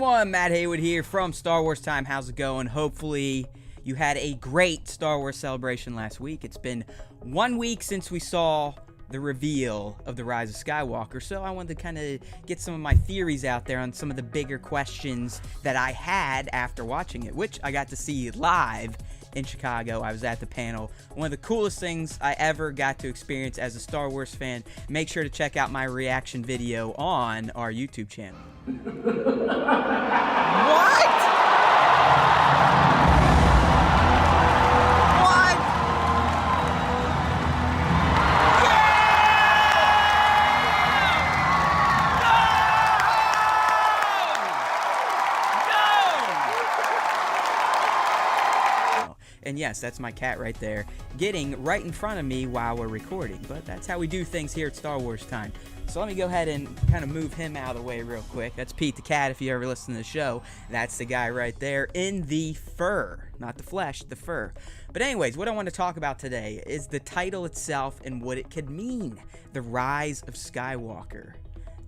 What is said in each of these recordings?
everyone, Matt Haywood here from Star Wars Time. How's it going? Hopefully you had a great Star Wars celebration last week. It's been 1 week since we saw the reveal of the Rise of Skywalker, so I wanted to kind of get some of my theories out there on some of the bigger questions that I had after watching it, which I got to see live in Chicago. I was at the panel. One of the coolest things I ever got to experience as a Star Wars fan. Make sure to check out my reaction video on our YouTube channel. What? And yes, that's my cat right there, getting right in front of me while we're recording. But that's how we do things here at Star Wars Time. So let me go ahead and kind of move him out of the way real quick. That's Pete the cat, if you ever listen to the show. That's the guy right there in the fur. Not the flesh, the fur. But anyways, what I want to talk about today is the title itself and what it could mean. The Rise of Skywalker.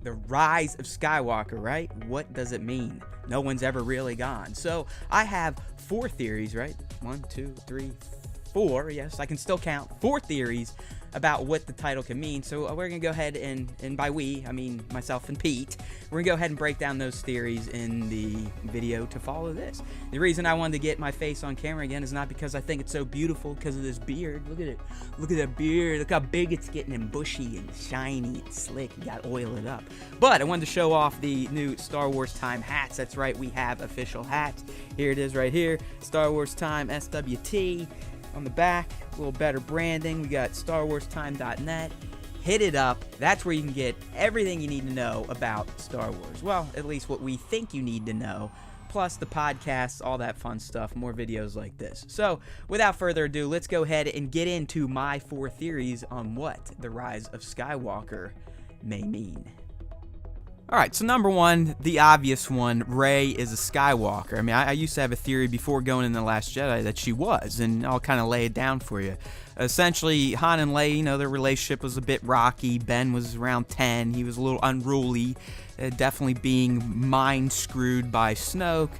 The Rise of Skywalker, right? What does it mean? No one's ever really gone. So I have 4 theories, right? 1, 2, 3, 4. Yes, I can still count. 4 theories about what the title can mean. So we're going to go ahead and by we, I mean myself and Pete, we're going to go ahead and break down those theories in the video to follow this. The reason I wanted to get my face on camera again is not because I think it's so beautiful because of this beard. Look at it. Look at that beard. Look how big it's getting and bushy and shiny and slick. You got to oil it up. But I wanted to show off the new Star Wars Time hats. That's right. We have official hats. Here it is right here. Star Wars Time SWT. On the back, a little better branding. We got StarWarsTime.net. Hit it up. That's where you can get everything you need to know about Star Wars. Well, at least what we think you need to know. Plus the podcasts, all that fun stuff, more videos like this. So, without further ado, let's go ahead and get into my 4 theories on what the Rise of Skywalker may mean. Alright, so number 1, the obvious one, Rey is a Skywalker. I mean, I used to have a theory before going in The Last Jedi that she was, and I'll kind of lay it down for you. Essentially, Han and Leia, you know, their relationship was a bit rocky. Ben was around 10. He was a little unruly, definitely being mind-screwed by Snoke.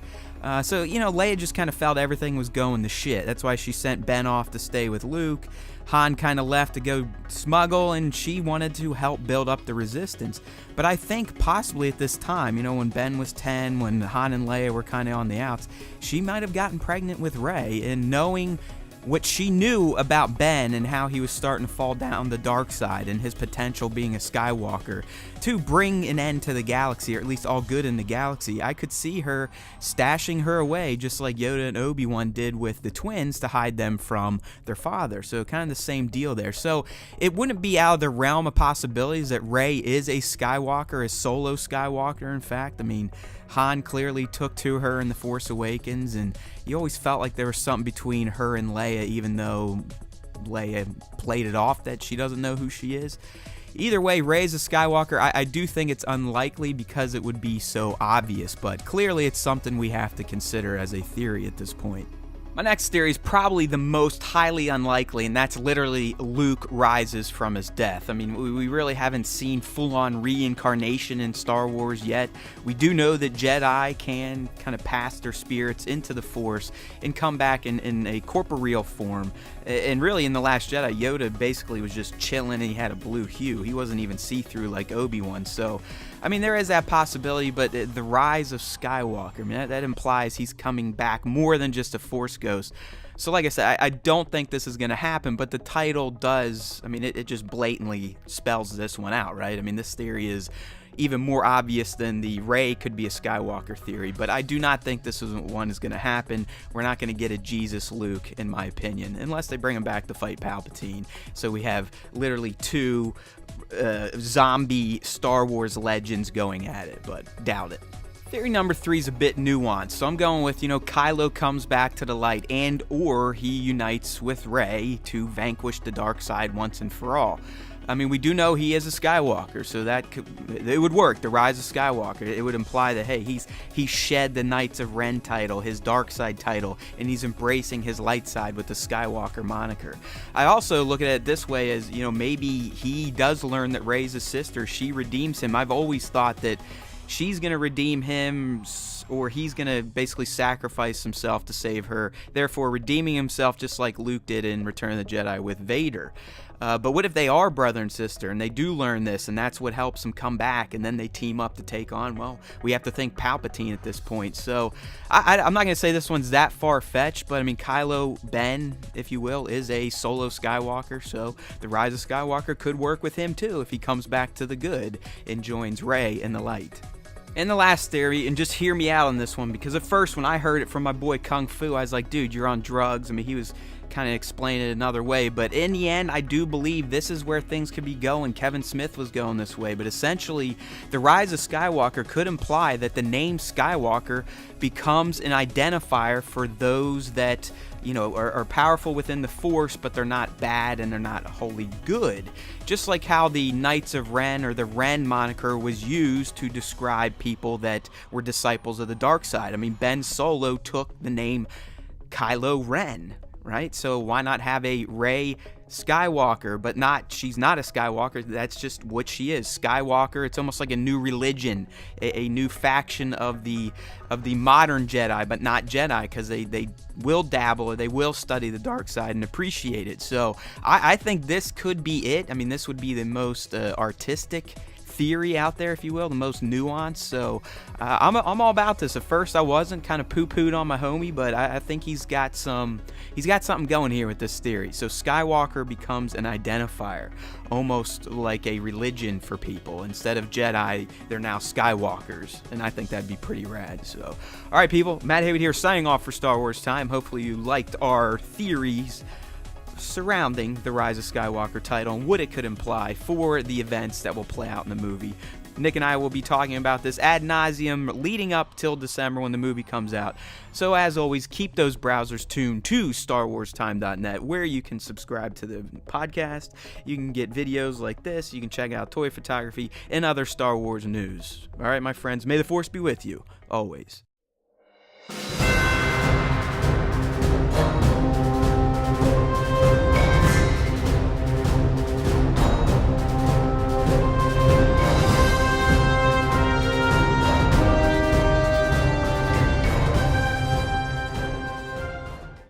So, you know, Leia just kind of felt everything was going to shit. That's why she sent Ben off to stay with Luke. Han kind of left to go smuggle, and she wanted to help build up the Resistance. But I think possibly at this time, you know, when Ben was 10, when Han and Leia were kind of on the outs, she might have gotten pregnant with Rey, and knowing what she knew about Ben and how he was starting to fall down the dark side and his potential being a Skywalker to bring an end to the galaxy, or at least all good in the galaxy, I could see her stashing her away just like Yoda and Obi-Wan did with the twins to hide them from their father. So kind of the same deal there. So it wouldn't be out of the realm of possibilities that Rey is a Skywalker, a solo Skywalker, in fact. I mean, Han clearly took to her in The Force Awakens, and you always felt like there was something between her and Leia, even though Leia played it off that she doesn't know who she is. Either way, Rey's a Skywalker. I do think it's unlikely because it would be so obvious, but clearly it's something we have to consider as a theory at this point. My next theory is probably the most highly unlikely, and that's literally Luke rises from his death. I mean, we really haven't seen full-on reincarnation in Star Wars yet. We do know that Jedi can kind of pass their spirits into the Force and come back in a corporeal form. And really, in The Last Jedi, Yoda basically was just chilling and he had a blue hue. He wasn't even see-through like Obi-Wan. So, I mean, there is that possibility, but the Rise of Skywalker, I mean, that implies he's coming back more than just a Force ghost. So like I said, I don't think this is going to happen, but the title does, I mean, it just blatantly spells this one out, right? I mean, this theory is even more obvious than the Rey could be a Skywalker theory, but I do not think this one is going to happen. We're not going to get a Jesus Luke, in my opinion, unless they bring him back to fight Palpatine. So we have literally 2 zombie Star Wars legends going at it, but doubt it. Theory number 3 is a bit nuanced, so I'm going with, you know, Kylo comes back to the light and or he unites with Rey to vanquish the dark side once and for all. I mean, we do know he is a Skywalker, so it would work. The Rise of Skywalker. It would imply that, hey, he shed the Knights of Ren title, his dark side title, and he's embracing his light side with the Skywalker moniker. I also look at it this way as, you know, maybe he does learn that Rey's his sister. She redeems him. I've always thought that she's going to redeem him, or he's going to basically sacrifice himself to save her, therefore redeeming himself just like Luke did in Return of the Jedi with Vader. But what if they are brother and sister, and they do learn this, and that's what helps them come back, and then they team up to take on, well, we have to think Palpatine at this point. So I'm not going to say this one's that far-fetched, but I mean, Kylo Ben, if you will, is a solo Skywalker, so the Rise of Skywalker could work with him too if he comes back to the good and joins Rey in the light. And the last theory, and just hear me out on this one, because at first when I heard it from my boy Kung Fu, I was like, dude, you're on drugs. I mean, he was kind of explaining it another way, but in the end, I do believe this is where things could be going. Kevin Smith was going this way, but essentially, the Rise of Skywalker could imply that the name Skywalker becomes an identifier for those that, you know, are powerful within the Force, but they're not bad and they're not wholly good. Just like how the Knights of Ren, or the Ren moniker, was used to describe people that were disciples of the dark side. I mean, Ben Solo took the name Kylo Ren, right? So why not have a Rey Skywalker, but she's not a Skywalker, that's just what she is. Skywalker, it's almost like a new religion, a new faction of the modern Jedi, but not Jedi, because they will dabble, or they will study the dark side and appreciate it. So I think this could be it. I mean, this would be the most artistic theory out there, if you will, the most nuanced. So I'm all about this. At first I wasn't, kind of poo-pooed on my homie, but I think he's got something going here with this theory. So Skywalker becomes an identifier, almost like a religion for people. Instead of Jedi, they're now Skywalkers, and I think that'd be pretty rad. So all right, people, Matt Haywood here, signing off for Star Wars Time. Hopefully you liked our theories surrounding the Rise of Skywalker title and what it could imply for the events that will play out in the movie. Nick and I will be talking about this ad nauseum leading up till December when the movie comes out. So as always, keep those browsers tuned to StarWarsTime.net, where you can subscribe to the podcast. You can get videos like this. You can check out toy photography and other Star Wars news. All right, my friends, may the Force be with you always.